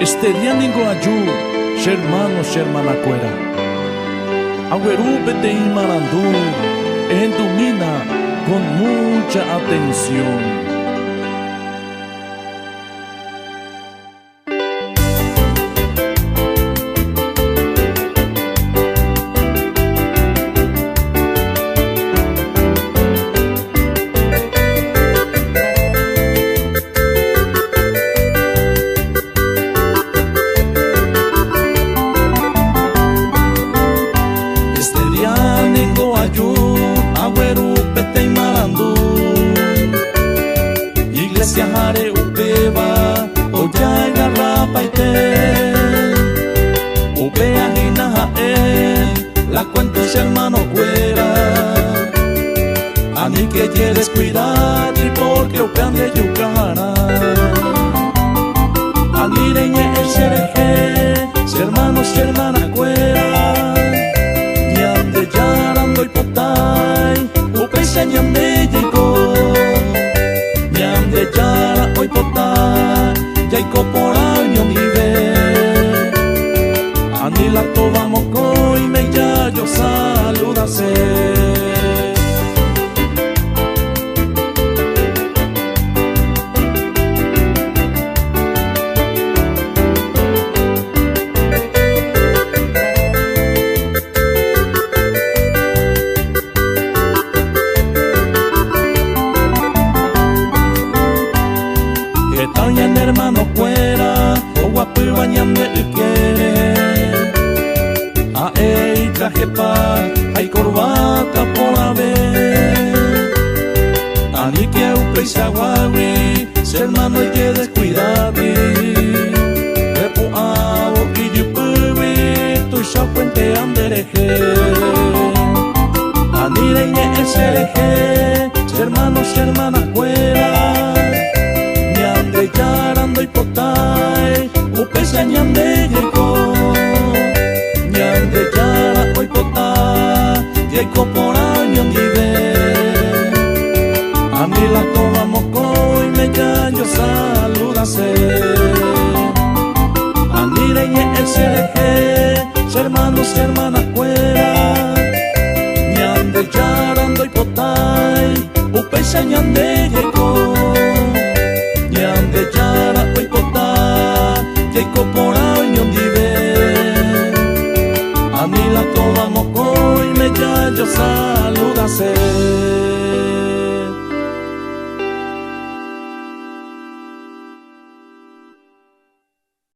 Este día ningo ayú, hermanos, hermana cuera. Agüerú bete y marandú, en tu mina con mucha atención. Iglesia jare upeba oya agarra paite upea hina jae la cuentos hermano cuera ani que quieres cuidar y porque upean de yucara anireñe el sereje hermanos y hermana cuera ñande yarando y potay upesa ñande llegó de yara hoy potá ya incorporar mi vive anila toba moco y me ya yo saludase Etañan hermano cuera, o guapu bañame el quiere. A ei traje pa, hay corbata por la vez. Ani que upeis aguawi, se hermano hay que descuidarte. Repu abo y yupubi, tu ya puente andereje. Ani reñe el sereje, hermanos y hermanas cuera. Yarando y potay, upesa ñande llegó. Ñande yara hoy potay, llegó por año vive. A mí la toma moco y me callo saludase. A mí reñe el sereje, hermanos y hermanas cuera. Ñande yarando y potay, upesa ñande llegó. De yara hoy potá, que por año vive. A mí la toma moco y me callo saludase.